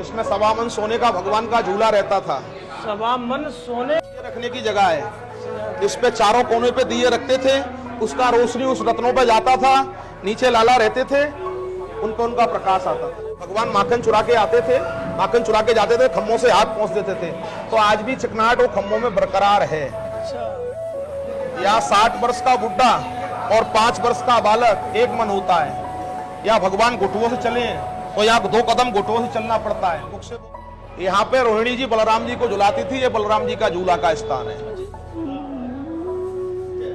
इसमें 1.25 मन सोने का भगवान का झूला रहता था। 1.25 मन सोने रखने की जगह है। इस पे चारों कोने पे दिए रखते थे, उसका रोशनी उस रत्नों पे जाता था। नीचे लाला रहते थे, उन पे उनका प्रकाश आता था। भगवान माखन चुरा के आते थे, माखन चुरा के जाते थे, खम्भों से हाथ पहुंच देते थे। तो आज भी चिकनाहट वो खम्भों में बरकरार है। यहाँ 60 वर्ष का बुढ़ा और 5 वर्ष का बालक एक मन होता है। या भगवान घुटुओं से चले तो यहाँ 2 कदम घुटुओं से चलना पड़ता है। यहाँ पे रोहिणी जी बलराम जी को झुलाती थी। ये बलराम जी का झूला का स्थान है।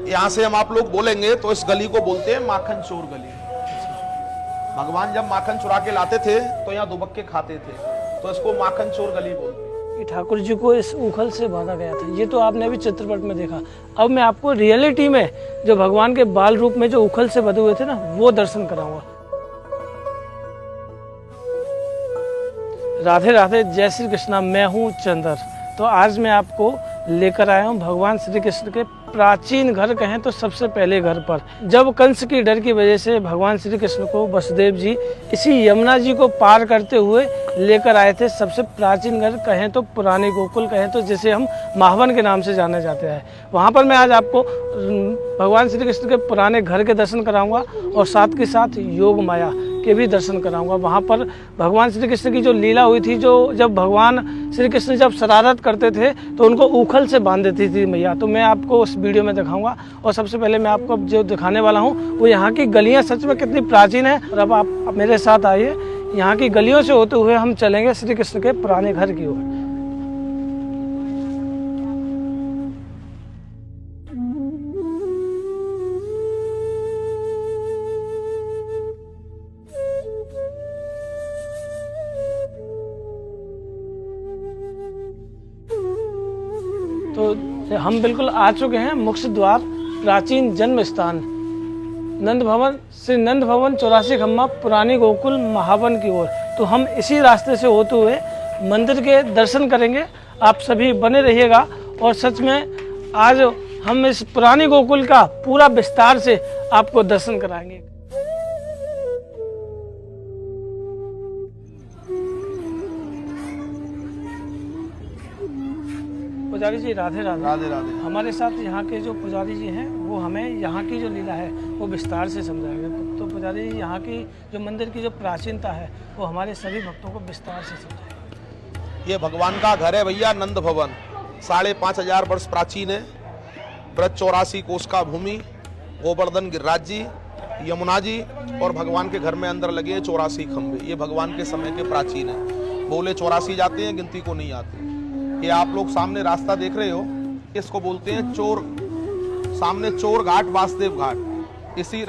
यहाँ से हम आप लोग बोलेंगे तो इस गली को बोलते हैं माखन चोर गली। भगवान जब माखन चुरा के लाते थे तो यहाँ दुबक्के खाते थे, तो इसको माखन चोर गली बोलते हैं। ठाकुर जी को इस उखल से बांधा गया था। ये तो आपने अभी चित्रपट में देखा। अब मैं आपको रियलिटी में जो भगवान के बाल रूप में जो उखल से बंधे हुए थे ना, वो दर्शन कराऊंगा। राधे राधे, जय श्री कृष्णा। मैं हूँ चंदर। तो आज मैं आपको लेकर आया हूँ भगवान श्री कृष्ण के प्राचीन घर, कहें तो सबसे पहले घर पर। जब कंस की डर की वजह से भगवान श्री कृष्ण को वसुदेव जी इसी यमुना जी को पार करते हुए लेकर आए थे। सबसे प्राचीन घर, कहें तो पुराने गोकुल, कहें तो जिसे हम माहवन के नाम से जाना जाते हैं। वहाँ पर मैं आज आपको भगवान श्री कृष्ण के पुराने घर के दर्शन कराऊंगा और साथ के साथ योग माया के भी दर्शन कराऊंगा। वहाँ पर भगवान श्री कृष्ण की जो लीला हुई थी, जो जब भगवान श्री कृष्ण जब शरारत करते थे तो उनको उखल से बांध देती थी मैया। तो मैं आपको उस वीडियो में दिखाऊंगा। और सबसे पहले मैं आपको जो दिखाने वाला हूँ वो यहाँ की गलियाँ सच में कितनी प्राचीन है। और अब आप मेरे साथ आइए, यहाँ की गलियों से होते हुए हम चलेंगे श्री कृष्ण के पुराने घर की ओर। तो हम बिल्कुल आ चुके हैं मुख्य द्वार, प्राचीन जन्म स्थान नंद भवन, श्री नंद भवन 84 खम्मा पुरानी गोकुल महावन की ओर। तो हम इसी रास्ते से होते हुए मंदिर के दर्शन करेंगे। आप सभी बने रहिएगा। और सच में आज हम इस पुरानी गोकुल का पूरा विस्तार से आपको दर्शन कराएंगे। पुजारी जी राधे राधे। राधे राधे। हमारे साथ यहाँ के जो पुजारी जी हैं वो हमें यहाँ की जो लीला है वो विस्तार से समझाएंगे। तो पुजारी जी, यहाँ की जो मंदिर की जो प्राचीनता है वो हमारे सभी भक्तों को विस्तार से समझाएंगे। ये भगवान का घर है भैया, नंद भवन। 5,500 वर्ष प्राचीन है। ब्रज 84 कोस का भूमि, गोवर्धन गिरिराज जी, यमुना जी और भगवान के घर में अंदर लगे 84 खंभे। ये भगवान के समय के प्राचीन है। बोले 84 जाते हैं, गिनती को नहीं आती। ये आप लोग सामने रास्ता देख रहे हो, इसको बोलते हैं चोर, सामने चोर घाट, वासुदेव घाट। इसी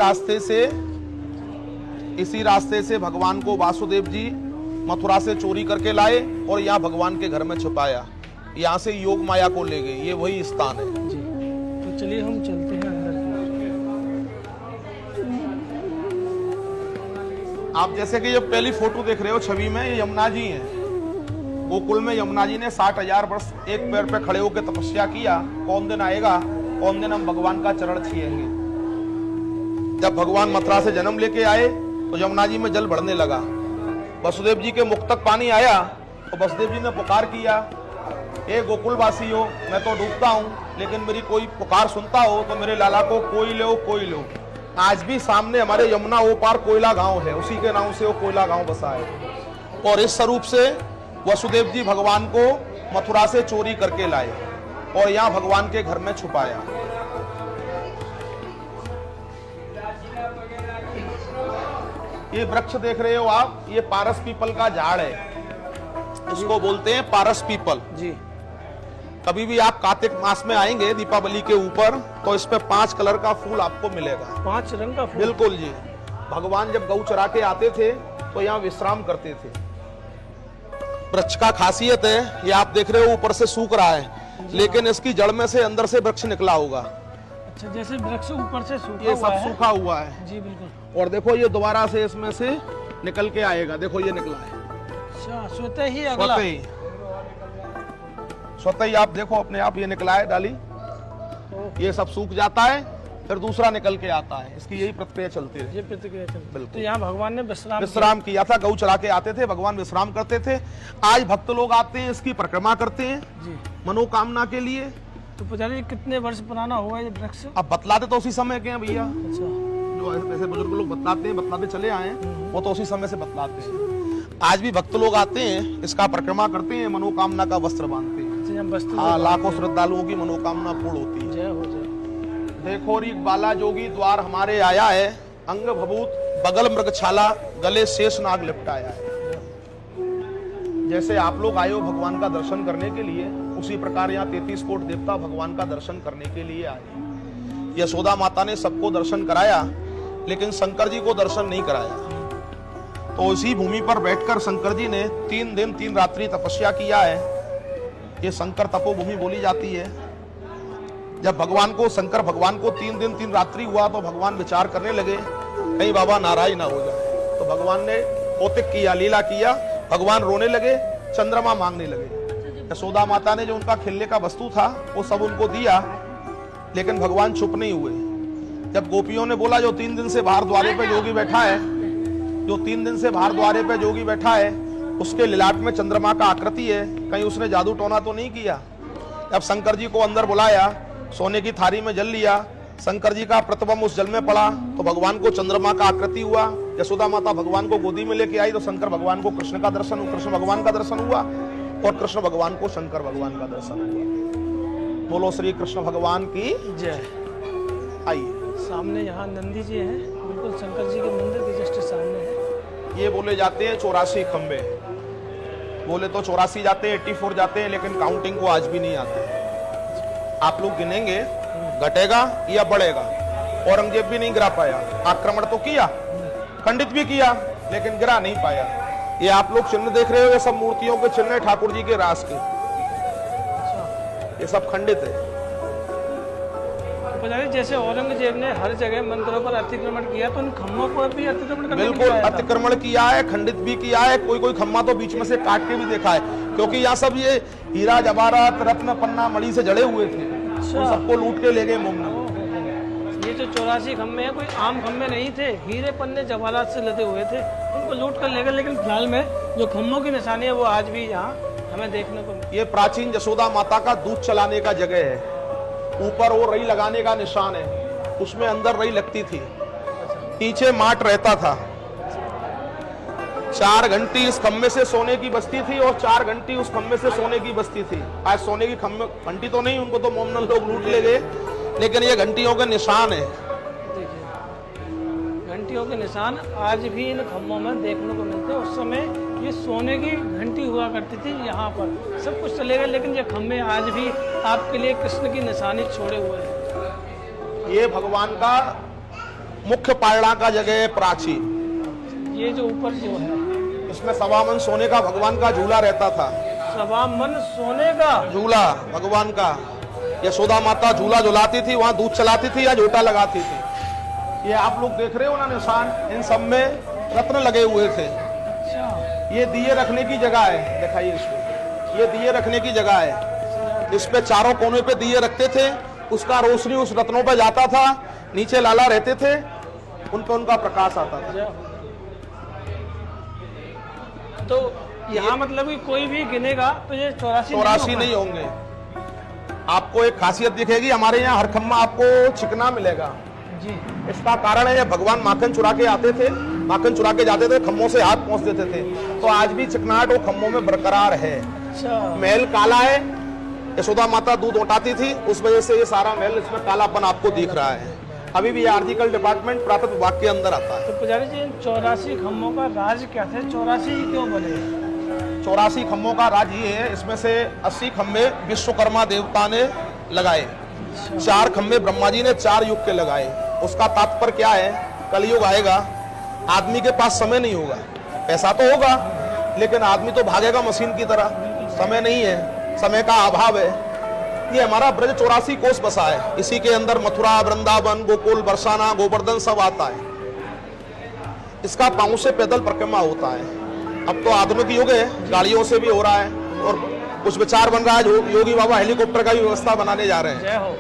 रास्ते से भगवान को वासुदेव जी मथुरा से चोरी करके लाए और यहाँ भगवान के घर में छुपाया। यहाँ से योग माया को ले गए। ये वही स्थान है जी। तो चलिए हम चलते हैं अंदर की। आप जैसे कि ये पहली फोटो देख रहे हो छवि में, ये यमुना जी हैं। गोकुल में यमुना जी ने 60,000 वर्ष एक पैर पे खड़े होकर तपस्या किया। कौन दिन आएगा, कौन दिन हम भगवान का चरण छुएंगे। जब भगवान मथुरा से जन्म लेके आए तो यमुना जी में जल बढ़ने लगा। वसुदेव जी के मुख तक पानी आया तो वसुदेव जी ने पुकार किया, हे गोकुल वासी हो, मैं तो डूबता हूँ, लेकिन मेरी कोई पुकार सुनता हो तो मेरे लाला को कोई लो, कोई लो। आज भी सामने हमारे यमुना वो पार कोयला गांव है, उसी के नाम से वो कोयला गांव बसा है। और इस स्वरूप से वसुदेव जी भगवान को मथुरा से चोरी करके लाए और यहाँ भगवान के घर में छुपाया। ये वृक्ष देख रहे हो आप, ये पारस पीपल का झाड़ है। इसको बोलते हैं पारस पीपल जी। कभी भी आप कार्तिक मास में आएंगे दीपावली के ऊपर तो इस पे 5 कलर का फूल आपको मिलेगा। 5 रंग का फूल? बिल्कुल जी। भगवान जब गौ चरा के आते थे तो यहाँ विश्राम करते थे। वृक्ष का खासियत है, ये आप देख रहे हो ऊपर से सूख रहा है, लेकिन इसकी जड़ में से अंदर से वृक्ष निकला होगा। अच्छा, जैसे वृक्ष ऊपर से सूखा ये हुआ सब है। सूखा हुआ है जी बिल्कुल। और देखो ये दोबारा से इसमें से निकल के आएगा। देखो ये निकला है। अच्छा, स्वतः ही अगला? स्वतः ही आप देखो अपने आप ये निकला है डाली। ये सब सूख जाता है, फिर दूसरा निकल के आता है। इसकी यही प्रक्रिया चलती है। ये प्रतिक्रिया चलती है। बिल्कुल। तो यहाँ भगवान ने विश्राम किया था, गऊ चरा के आते थे, भगवान विश्राम करते थे। आज भक्त लोग आते हैं, इसकी परिक्रमा करते हैं जी। मनोकामना के लिए। तो पुजारी जी कितने वर्ष पुराना हुआ है ये वृक्ष? अब बतलाते तो उसी समय के हैं भैया, अच्छा। जो ऐसे बुजुर्ग लोग बतलाते चले आए हैं, वो तो उसी समय से बतलाते हैं। आज भी भक्त लोग आते हैं, इसका परिक्रमा करते हैं, मनोकामना का वस्त्र बांधते हैं। हाँ, लाखों श्रद्धालुओं की मनोकामना पूर्ण होती है। जय हो जय। देखो री बाला जोगी द्वार हमारे आया है, अंग भभूत बगल मृगछाला, गले शेष नाग लिपटाया है। जैसे आप लोग आए हो भगवान का दर्शन करने के लिए, उसी प्रकार यहाँ 33 कोट देवता भगवान का दर्शन करने के लिए आए। यशोदा माता ने सबको दर्शन कराया, लेकिन शंकर जी को दर्शन नहीं कराया। तो इसी भूमि पर बैठकर शंकर जी ने 3 दिन 3 रात्रि तपस्या किया है। ये शंकर तपोभूमि बोली जाती है। जब शंकर भगवान को 3 दिन 3 रात्रि हुआ, तो भगवान विचार करने लगे कहीं बाबा नाराज ना हो जाए। तो भगवान ने कौतिक किया, लीला किया, भगवान रोने लगे, चंद्रमा मांगने लगे। यशोदा माता ने जो उनका खिलने का वस्तु था वो सब उनको दिया, लेकिन भगवान चुप नहीं हुए। जब गोपियों ने बोला जो 3 दिन से बाहर द्वारे पे जोगी बैठा है, जो 3 दिन से बाहर द्वारे पे जोगी बैठा है, उसके लिलाट में चंद्रमा का आकृति है, कहीं उसने जादू टोना तो नहीं किया। जब शंकर जी को अंदर बुलाया, सोने की थाली में जल लिया, शंकर जी का प्रतिबिंब उस जल में पड़ा, तो भगवान को चंद्रमा का आकृति हुआ। यशोदा माता भगवान को गोदी में लेके आई, तो शंकर भगवान को कृष्ण भगवान का दर्शन हुआ, और कृष्ण भगवान को शंकर भगवान का दर्शन हुआ। बोलो श्री कृष्ण भगवान की जय। आइए, सामने यहाँ नंदी जी हैं, बिल्कुल शंकर जी के मंदिर के जस्ट सामने है। ये बोले जाते हैं 84 खंबे। बोले तो 84 जाते हैं, 84 जाते हैं, लेकिन काउंटिंग को आज भी नहीं आते। आप लोग गिनेंगे, घटेगा या बढ़ेगा। औरंगजेब भी नहीं गिरा पाया, आक्रमण तो किया, खंडित भी किया, लेकिन गिरा नहीं पाया। ये आप लोग चिन्ह देख रहे हो, ये सब मूर्तियों के चिन्ह है ठाकुर जी के रास के। ये सब खंडित है। पुजारी जैसे औरंगजेब ने हर जगह मंदिरों पर अतिक्रमण किया, तो उन खम्भों पर भी अतिक्रमण करने बिल्कुल किया था। अतिक्रमण किया है, खंडित भी किया है। कोई खम्मा तो बीच में से काट के भी देखा है, क्योंकि यहाँ सब ये हीरा जवाहरात रत्न पन्ना मणि से जड़े हुए थे। तो सबको लूट के ले गए मुगल। ये जो 84 खम्भे हैं, कोई आम खम्भे नहीं थे, हीरे पन्ने जवाहरात से लदे हुए थे, उनको लूट कर ले गए। लेकिन फिलहाल में जो खम्भों की निशानी है वो आज भी यहाँ हमें देखने को। ये प्राचीन यशोदा माता का दूध चलाने का जगह है। ऊपर वो रई लगाने का निशान है, उसमें अंदर रई लगती थी, पीछे माट रहता था। 4 घंटी इस खम्भे से सोने की बस्ती थी, और 4 घंटी उस खम्भे से सोने की बस्ती थी। आज सोने की घंटी तो नहीं, उनको तो मोमनल लोग लूट ले गए, लेकिन ये घंटियों के निशान है। देखिए, घंटियों के निशान आज भी इन खम्भों में देखने को मिलते हैं। उस समय ये सोने की घंटी हुआ करती थी। यहाँ पर सब कुछ चले गए, लेकिन ये खम्भे आज भी आपके लिए कृष्ण की निशानी छोड़े हुए हैं। ये भगवान का मुख्य पालना का जगह है प्राचीन। ये जो ऊपर जो है, इसमें 1.25 मन सोने का भगवान का झूला रहता था। 1.25 मन सोने का झूला भगवान का। यशोदा माता झूला झुलाती थी, वहां दूध चलाती थी या झोटा लगाती थी। ये आप लोग देख रहे हो ना निशान, इन सब में रत्न लगे हुए थे। ये दिए रखने की जगह है, दिखाइए इसको। ये दिए रखने की जगह है। इस पे चारों कोने पे दिए रखते थे, उसका रोशनी उस रत्नों पे जाता था। नीचे लाला रहते थे, उन पे उनका प्रकाश आता था। तो यहाँ मतलब कि कोई भी गिनेगा तो ये 84 नहीं होंगे। आपको एक खासियत दिखेगी, हमारे यहाँ हर खम्मा आपको चिकना मिलेगा जी। इसका कारण है, भगवान माखन चुरा के आते थे, माखन चुरा के जाते थे, खम्भों से हाथ पहुंच देते थे, तो आज भी चिकनाहट वो खम्भों में बरकरार है। महल काला है, यशोदा माता दूध उठाती थी, उस वजह से ये सारा महल इसमें कालापन आपको दिख रहा है। अभी भी आर्टिकल डिपार्टमेंट पुरातत्व विभाग के अंदर आता है। तो पुजारी जी, 84 खम्भों का राज क्या थे? 84 क्यों बने? 84 खम्भों का राज ये है, इसमें से 80 खम्भे विश्वकर्मा देवता ने लगाए, 4 खम्भे ब्रह्मा जी ने 4 युग के लगाए। उसका तात्पर्य क्या है? कलयुग आएगा, आदमी के पास समय नहीं होगा, पैसा तो होगा, लेकिन आदमी तो भागेगा मशीन की तरह, समय नहीं है, समय का अभाव है। ये हमारा ब्रज 84 कोस बसा है, इसी के अंदर मथुरा, वृंदावन, गोकुल, बरसाना, गोवर्धन सब आता है। इसका पांव से पैदल परिक्रमा होता है। अब तो आधुनिक युग है, गाड़ियों से भी हो रहा है, और कुछ विचार बन रहा है, योगी बाबा हेलीकॉप्टर का भी व्यवस्था बनाने जा रहे हैं। जय हो।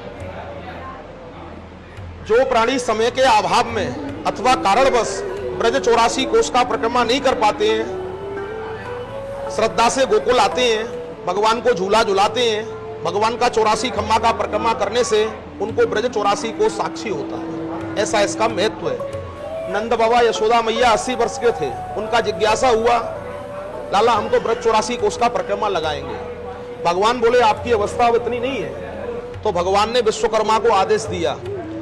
जो प्राणी समय के अभाव में अथवा कारणवश ब्रज 84 कोष का परिक्रमा नहीं कर पाते हैं, श्रद्धा से गोकुल आते हैं, भगवान को झूला झुलाते हैं, भगवान का 84 खम्मा का परिक्रमा करने से उनको ब्रज 84 कोष साक्षी होता है। ऐसा इसका महत्व है। नंद बाबा यशोदा मैया 80 वर्ष के थे, उनका जिज्ञासा हुआ, लाला हम तो ब्रज 84 कोष का परिक्रमा लगाएंगे। भगवान बोले आपकी अवस्था अब इतनी नहीं है। तो भगवान ने विश्वकर्मा को आदेश दिया,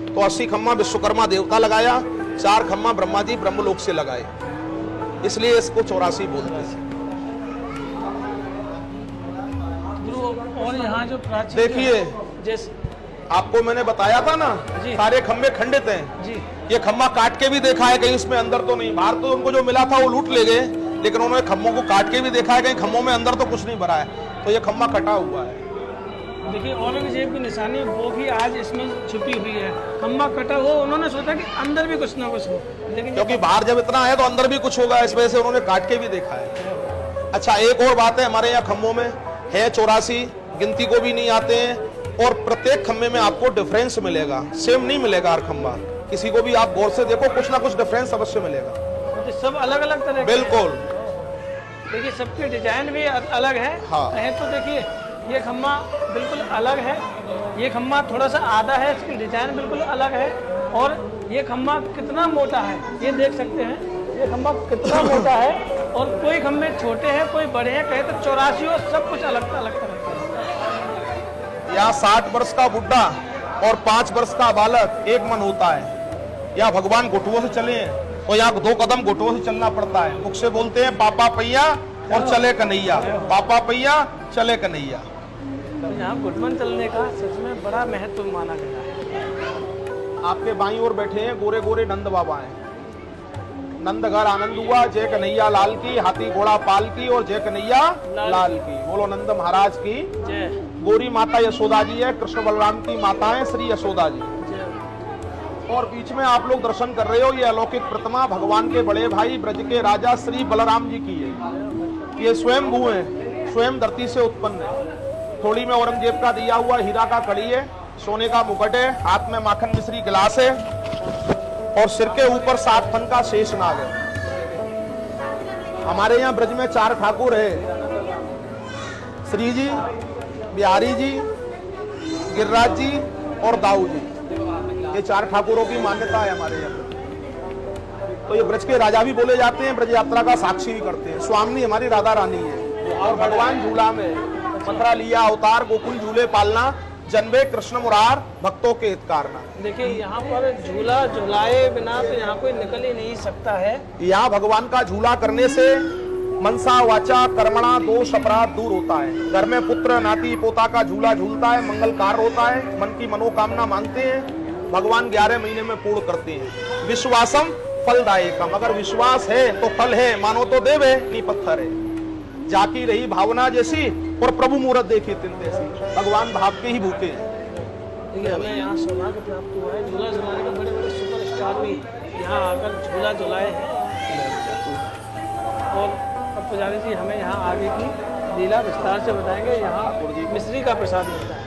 तो 80 खम्मा विश्वकर्मा देवता लगाया, 4 खम्मा ब्रह्मा जी ब्रह्मलोक से लगाए, इसलिए इसको 84 बोलते हैं। और यहाँ जो प्राचीन देखिए, जैसे आपको मैंने बताया था ना, सारे खम्भे खंडित हैं जी। ये खम्मा काट के भी देखा है, कहीं इसमें अंदर तो नहीं, बाहर तो उनको जो मिला था वो लूट ले गए, लेकिन उन्होंने खम्भों को काट के भी देखा है, कहीं खम्भों में अंदर तो कुछ नहीं भरा है, तो ये खम्मा कटा हुआ है। देखिए औरंगजेब की निशानी वो भी आज इसमें छुपी हुई है। खम्मा कटा हो, उन्होंने सोचा कि अंदर भी कुछ ना कुछ हो, लेकिन क्योंकि बाहर जब इतना है तो अंदर भी कुछ होगा, इस वजह से उन्होंने काट के भी देखा है। अच्छा, एक और बात है, हमारे यहाँ खम्भों में है 84, गिनती को भी नहीं आते हैं, और प्रत्येक खम्भे में आपको डिफरेंस मिलेगा, सेम नहीं मिलेगा हर खम्भा। किसी को भी आप गौर से देखो, कुछ ना कुछ डिफरेंस अवश्य मिलेगा। तो सब अलग अलग तरह के बिल्कुल। देखिए सबके डिजाइन भी अलग है। हाँ। तो देखिए ये खम्मा बिल्कुल अलग है, ये खम्मा थोड़ा सा आधा है, इसकी डिजाइन बिल्कुल अलग है। और ये खम्मा कितना मोटा है ये देख सकते हैं, ये खम्मा कितना मोटा है। और कोई खम्भे छोटे हैं, कोई बड़े हैं, कहे तो 84 हो, सब कुछ अलग अलग तरह का है। यहाँ 60 वर्ष का बुढ़ा और 5 वर्ष का बालक एक मन होता है। या भगवान घुटुओं से चले तो यहाँ 2 कदम घुटुओं से चलना पड़ता है। मुख से बोलते हैं पापा पैया और चले कन्हैया, पापा पैया चले कन्हैया। तो यहाँ घुटमन चलने का सच में बड़ा महत्व माना गया है। आपके बाईं ओर बैठे हैं गोरे गोरे नंद बाबा हैं। नंद घर आनंद हुआ, जय कन्हैया लाल की, हाथी घोड़ा पाल की, और जय कन्हैया लाल की। बोलो नंद महाराज की जय। गोरी माता यशोदा जी है, कृष्ण बलराम की माता है श्री यशोदा जी। और बीच में आप लोग दर्शन कर रहे हो, ये अलौकिक प्रतिमा भगवान के बड़े भाई ब्रज के राजा श्री बलराम जी की है। ये स्वयं भू है, स्वयं धरती से उत्पन्न है। थोड़ी में औरंगजेब का दिया हुआ हीरा का कड़ी है, सोने का मुकुट है, हाथ में माखन मिश्री गिलास है, और सिर के ऊपर 7 फन का शेष नाग है। हमारे यहाँ ब्रज में 4 ठाकुर है, श्री जी, बिहारी जी, गिरिराज जी और दाऊ जी। ये 4 ठाकुरों की मान्यता है हमारे यहाँ। तो ये ब्रज के राजा भी बोले जाते हैं, ब्रज यात्रा का साक्षी भी करते हैं। स्वामी हमारी राधा रानी है, और भगवान झूला में मथुरा लिया अवतार, गोकुल झूले पालना, जन्मे कृष्ण मुरार भक्तों के हित कारना। देखिए यहाँ पर झूला झुलाए बिना तो यहाँ कोई निकल ही नहीं सकता है। यहाँ भगवान का झूला करने से मनसा वाचा कर्मणा दोष अपराध दूर होता है। घर में पुत्र नाती पोता का झूला झूलता है, मंगल कार्य होता है, मन की मनोकामना मांगते हैं, भगवान 11 महीने में पूर्ण करते हैं। विश्वासम फलदायकम, अगर विश्वास है तो फल है, मानो तो देवे नहीं पत्थर है। जाकी रही भावना जैसी और प्रभु मुहूर्त देखी तिन जैसी, भगवान भाव के ही भूखे हैं। देखिए हमें यहाँ सौभाग्य प्राप्त हुआ है, झूला झुलाने के बड़े बड़े सुपरस्टार भी यहाँ आकर झूला झुलाए हैं। और अब पुजारी जी हमें यहाँ आगे की लीला विस्तार से बताएंगे। यहाँ मिश्री का प्रसाद मिलता है।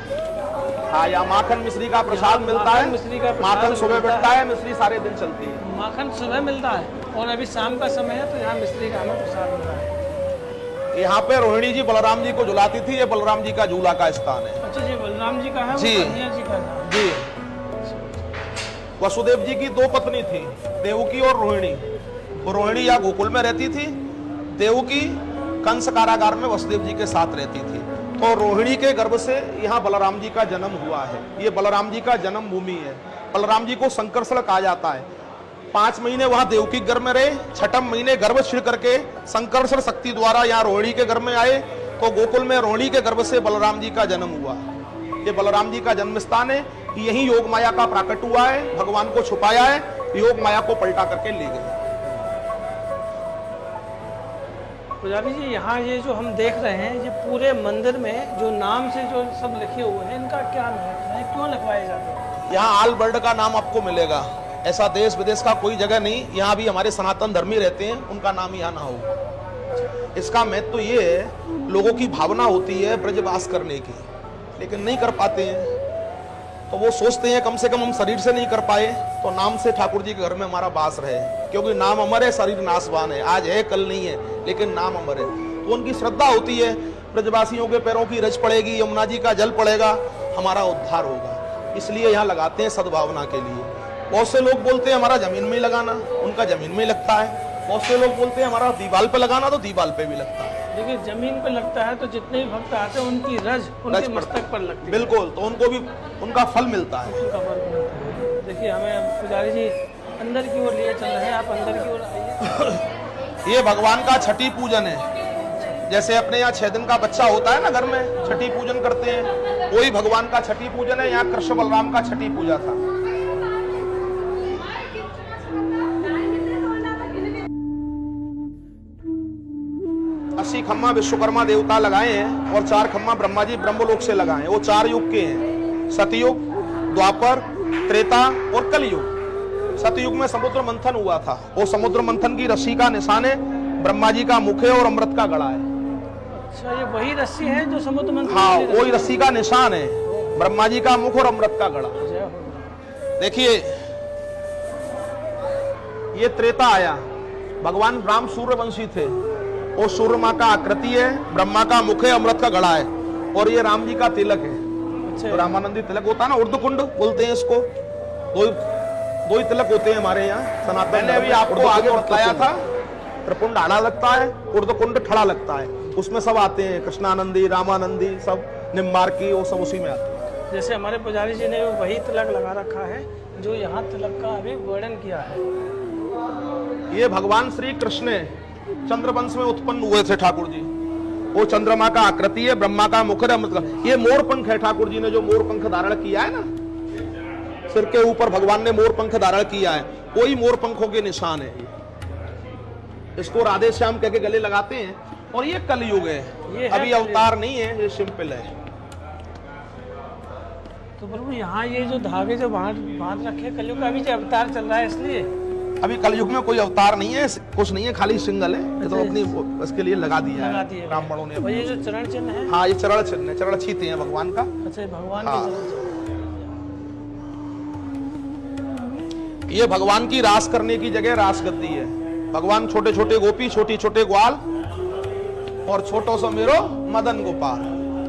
हाँ, यहाँ माखन मिश्री का प्रसाद मिलता है। मिश्री का माखन सुबह बैठता है, मिश्री सारे दिन चलती है। माखन सुबह मिलता है, और अभी शाम का समय है तो यहाँ मिश्री का हमें प्रसाद मिल रहा है। यहाँ पे रोहिणी जी बलराम जी को झुलाती थी, ये बलराम जी का झूला का स्थान है। अच्छा जी, बलराम जी का है, जी। वो कन्हैया जी का है। जी, वसुदेव जी की 2 पत्नी थी, देवकी और रोहिणी। रोहिणी या गोकुल में रहती थी, देवकी कंस कारागार में वसुदेव जी के साथ रहती थी। तो रोहिणी के गर्भ से यहाँ बलराम जी का जन्म हुआ है। ये बलराम जी का जन्म भूमि है। बलराम जी को संकर्षण कहा जाता है। 5 महीने वहां देवकी के घर में रहे, 6ठम महीने गर्भ छिड़ करके संकर्षण शक्ति द्वारा यहाँ रोहिणी के घर में आए। तो गोकुल में रोहिणी के गर्भ से बलराम जी का जन्म हुआ। ये बलराम जी का जन्म स्थान है। यही योग माया का प्राकट हुआ है, भगवान को छुपाया है, योग माया को पलटा करके ले गए। पुजारी जी यहाँ ये जो हम देख रहे हैं, ये पूरे मंदिर में जो नाम से जो सब लिखे हुए हैं, इनका क्या महत्व है, क्यों लिखवाए जाते हैं? यहाँ ऑल वर्ल्ड का नाम आपको मिलेगा, ऐसा देश विदेश का कोई जगह नहीं। यहाँ भी हमारे सनातन धर्मी रहते हैं, उनका नाम यहाँ ना हो। इसका महत्व ये है, लोगों की भावना होती है ब्रजवास करने की, लेकिन नहीं कर पाते हैं। तो वो सोचते हैं कम से कम हम शरीर से नहीं कर पाए तो नाम से ठाकुर जी के घर में हमारा वास रहे, क्योंकि नाम अमर है, शरीर नाशवान है, आज है कल नहीं है, लेकिन नाम अमर है। तो उनकी श्रद्धा होती है ब्रजवासियों के पैरों की रज पड़ेगी, यमुना जी का जल पड़ेगा, हमारा उद्धार होगा, इसलिए यहाँ लगाते हैं सद्भावना के लिए। बहुत से लोग बोलते हैं हमारा जमीन में ही लगाना, उनका जमीन में ही लगता है। बहुत से लोग बोलते हैं हमारा दीवाल पे लगाना, तो दीवाल पे भी लगता है। देखिए जमीन पर लगता है तो जितने भी भक्त आते हैं उनकी रज उनके मस्तक पर लगती है। बिल्कुल, तो उनको भी उनका फल मिलता है। उनका फल मिलता है। देखिए हमें पुजारी जी अंदर की ओर लिए चल रहे हैं, आप अंदर की ओर आइए। ये भगवान का छठी पूजन है। जैसे अपने यहाँ 6 दिन का बच्चा होता है ना घर में, छठी पूजन करते हैं, वही भगवान का छठी पूजन है। यहाँ कृष्ण बलराम का छठी पूजा था। अस्सी खम्मा विश्वकर्मा देवता लगाए हैं और 4 खम्मा ब्रह्मा जी ब्रह्मलोक से लगाए हैं। वो 4 युग के हैं, सतयुग, द्वापर, त्रेता और कलयुग। सतयुग में समुद्र मंथन हुआ था, वो समुद्र मंथन की रस्सी का निशान है, ब्रह्मा जी का मुख है और अमृत का गड़ा है। अच्छा, ये वही रस्सी है जो समुद्र मंथन? हाँ, वही रस्सी का निशान है, ब्रह्मा जी का मुख और अमृत का गड़ा। देखिए ये त्रेता आया, भगवान राम सूर्यवंशी थे, वो सूर्य माँ का आकृति है, ब्रह्मा का मुख है, अमृत का गड़ा है, और ये राम जी का तिलक है। अच्छा, रामानंदी तिलक होता है ना, उर्दकुंड बोलते हैं इसको। दो ही तिलक होते हैं हमारे यहाँ सनातन। मैंने अभी आपको आगे बताया था, त्रिपुंड आड़ा लगता है, उर्दकुंड ठड़ा लगता है, उसमें सब आते हैं, कृष्णानंदी, रामानंदी, सब निम्बार्की, वो सब उसी में आते हैं। जैसे हमारे पुजारी जी ने वही तिलक लगा रखा है जो यहाँ तिलक का अभी वर्णन किया है। ये भगवान श्री कृष्ण चंद्रवंश में उत्पन्न हुए थे ठाकुर जी। वो चंद्रमा का आकृति है, ब्रह्मा का मुख है, मतलब ये मोर पंख है। ठाकुर जी ने जो मोर पंख धारण किया है ना, सिर के ऊपर भगवान ने मोर पंख धारण किया है, कोई मोर पंखों के निशान है। इसको राधे श्याम कह के गले लगाते हैं। और ये कलयुग है, अभी अवतार नहीं है, ये सिंपल है। तो प्रभु यहाँ ये जो धागे जो बांध रखे, कलयुग का अभी जो अवतार चल रहा है, इसलिए अभी कलयुग में कोई अवतार नहीं है, कुछ नहीं है, खाली सिंगल है। ये तो अपनी इसके लिए लगा दिया है ब्राह्मणों ने। और ये जो चरण चिन्ह है, हाँ, ये चरण चिन्ह है, चरण छीते हैं भगवान का। अच्छा, भगवान हाँ। के चरण। ये भगवान की रास करने की जगह रास गद्दी है। भगवान छोटे छोटे गोपी, छोटी छोटे ग्वाल और छोटो सो मेरो मदन गोपाल,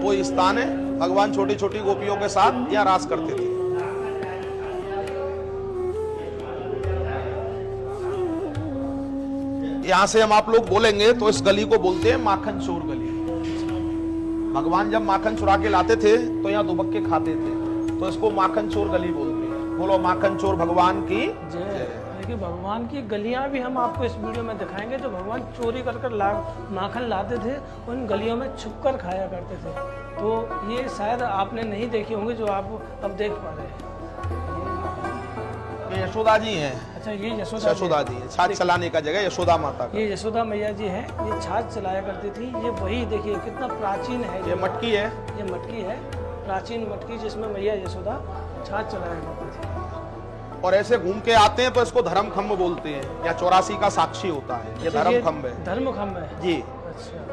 वो स्थान है। भगवान छोटी छोटी गोपियों के साथ यहाँ रास करते थे। यहां से हम आप लोग बोलेंगे तो इस गली को बोलते हैं माखन चोर गली। भगवान जब माखन चुरा के लाते थे तो यहाँ दुबक के खाते थे, तो इसको माखन चोर गली बोलते हैं। बोलो माखन चोर भगवान की जय। देखिए भगवान की गलियां भी हम आपको इस वीडियो में दिखाएंगे, जो भगवान चोरी कर माखन लाते थे, उन गलियों में छुपकर खाया करते थे। तो ये शायद आपने नहीं देखी होंगी जो आप अब देख पा रहे हैं। ये यशोदा जी हैं। अच्छा, ये यशोदा जी है। छाछ चलाने का जगह यशोदा माता का। ये यशोदा मैया जी हैं, ये छाछ चलाया करती थी। ये वही देखिए कितना प्राचीन है। ये मटकी है, ये मटकी है, प्राचीन मटकी, जिसमें मैया यशोदा छाछ चलाया करती थी। और ऐसे घूम के आते हैं तो इसको धर्म खम्भ बोलते हैं, या 84 का साक्षी होता है। ये धर्म खम्भ है। धर्म खम्भ है जी। अच्छा,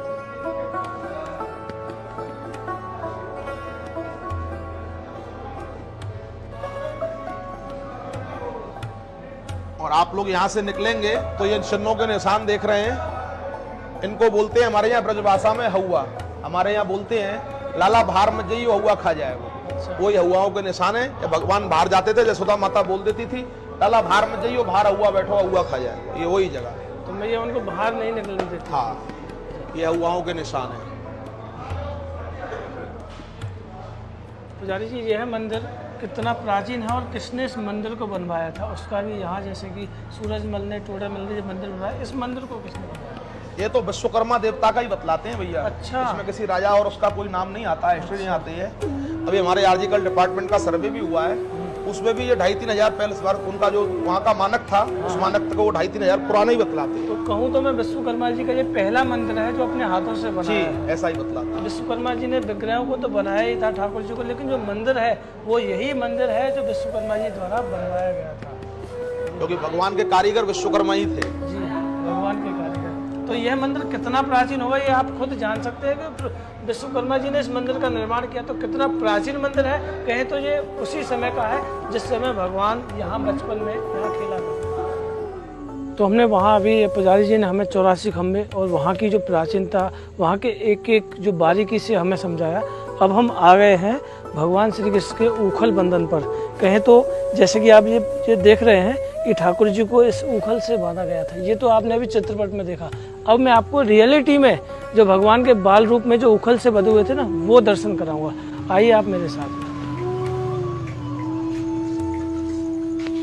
और आप लोग यहाँ से निकलेंगे तो ये चिन्हों के निशान देख रहे हैं, इनको बोलते हैं हमारे यहाँ ब्रजभाषा में हौआ। हमारे यहाँ बोलते हैं लाला बाहर मत जाइए, हौआ खा जाए। वो हौआओं के निशान है। जब भगवान बाहर जाते थे, यशोदा माता बोल देती थी लाला बाहर मत जाइए, बाहर हौआ बैठो, हौआ खा जाए। ये वही जगह है। तो मैं उनको बाहर नहीं निकलने देती। हाँ, ये हौआओं के निशान है। पुजारी जी, ये है मंदिर, कितना प्राचीन है, और किसने इस मंदिर को बनवाया था उसका भी यहाँ, जैसे कि सूरजमल ने, टोडेमल ने जो मंदिर बनवाया, इस मंदिर को किसने बनवाया? ये तो विश्वकर्मा देवता का ही बतलाते हैं भैया। अच्छा। इसमें किसी राजा और उसका कोई नाम नहीं आता है, हिस्ट्री नहीं आती है। अभी हमारे आर्जिकल डिपार्टमेंट का सर्वे भी हुआ है, उसमें भी ये 2,500-3 हजार पहले उनका जो वहाँ का मानक था, उस मानक को 2,500-3 हजार पुराना ही बतलाते हैं। तो कहूँ तो मैं विश्वकर्मा जी का ये पहला मंदिर है जो अपने हाथों से बना है। ऐसा ही बतलाते हैं। विश्वकर्मा जी ने विग्रहों को तो बनाया ही था ठाकुर जी को, लेकिन जो मंदिर है वो यही मंदिर है जो विश्वकर्मा जी द्वारा बनवाया गया था, क्योंकि भगवान के कारीगर विश्वकर्मा ही थे। जी, भगवान के कारीगर। तो यह मंदिर कितना प्राचीन होगा ये आप खुद जान सकते हैं कि विश्वकर्मा जी ने इस मंदिर का निर्माण किया, तो कितना प्राचीन मंदिर है। कहें तो ये उसी समय का है जिस समय भगवान यहाँ बचपन में यहाँ खेला करते। तो हमने वहाँ अभी पुजारी जी ने हमें 84 खंभे और वहाँ की जो प्राचीनता, वहाँ के एक एक जो बारीकी से हमें समझाया। अब हम आ गए हैं भगवान श्री कृष्ण के ऊखल बंधन पर। कहें तो जैसे कि आप ये देख रहे हैं कि ठाकुर जी को इस ऊखल से बांधा गया था, ये तो आपने अभी चित्रपट में देखा। अब मैं आपको रियलिटी में जो भगवान के बाल रूप में जो ऊखल से बंधे हुए थे ना, वो दर्शन कराऊंगा। आइए आप मेरे साथ।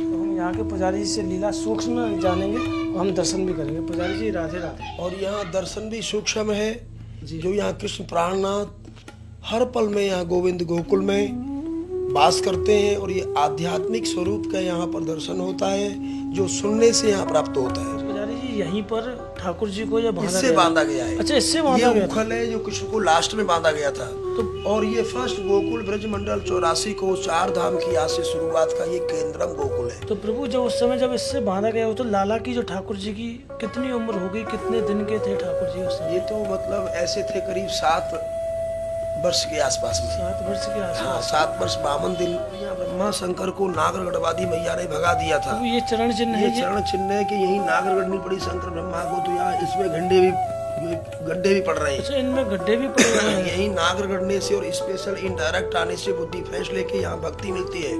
तो हम यहाँ के पुजारी जी से लीला सूक्ष्म जानेंगे और हम दर्शन भी करेंगे। पुजारी जी राधे राधे। और यहाँ दर्शन भी सूक्ष्म है जी। जो यहाँ कृष्ण प्राणनाथ हर पल में यहाँ गोविंद गोकुल में वास करते हैं और ये आध्यात्मिक स्वरूप का यहाँ पर दर्शन होता है जो सुनने से यहाँ प्राप्त होता है। पुजारी जी यहीं पर ठाकुर जी को ये इससे बांधा गया है। अच्छा, इससे बांधा गया ये उखल है जो कृष्ण को लास्ट में बांधा गया था। तो और ये फर्स्ट गोकुल ब्रज मंडल 84 को 4 धाम की आज से शुरुआत का ये केंद्रम गोकुल है। तो प्रभु जब उस समय जब इससे बांधा गया हो तो लाला की जो ठाकुर जी की कितनी उम्र हो गई, कितने दिन के थे ठाकुर जी उस समय? ये तो मतलब ऐसे थे करीब 7 वर्ष के आसपास में। 7 वर्ष के आसपास। हाँ, 7 वर्ष 52 दिन। यहाँ ब्रह्मा शंकर को नागरगढ़वादी मैया ने भगा दिया था। तो ये चरण चिन्ह है। ये चरण चिन्ह है कि यही नागरगढ़नी पड़ी शंकर ब्रह्मा को। तो यहाँ इसमें गड्ढे भी पड़ रहे हैं। अच्छा, इनमें गड्ढे भी पड़े हुए हैं। यही नागरगढ़ने से और स्पेशल इनडायरेक्ट आने से बुद्धि फ्रेश लेके यहाँ भक्ति मिलती है।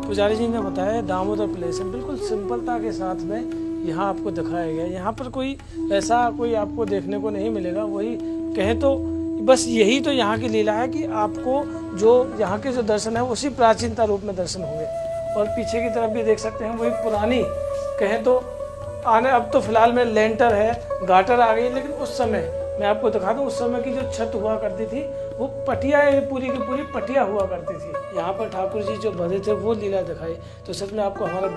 पुजारी जी ने बताया दामोदर प्लेस है, बिल्कुल सिंपलता के साथ में यहाँ आपको दिखाया गया। यहाँ पर कोई ऐसा कोई आपको देखने को नहीं मिलेगा। वही कहे तो बस यही तो यहाँ की लीला है कि आपको जो यहाँ के जो दर्शन है उसी प्राचीनता रूप में दर्शन होंगे। और पीछे की तरफ भी देख सकते हैं वही पुरानी कहें तो आने, अब तो फिलहाल में लेंटर है, गाटर आ गई, लेकिन उस समय मैं आपको दिखा दूं उस समय की जो छत हुआ करती थी वो पटिया, पूरी की पूरी पटिया हुआ करती थी। यहाँ पर ठाकुर जी जो बंधे थे वो लीला दिखाई। तो सच में आपको हमारा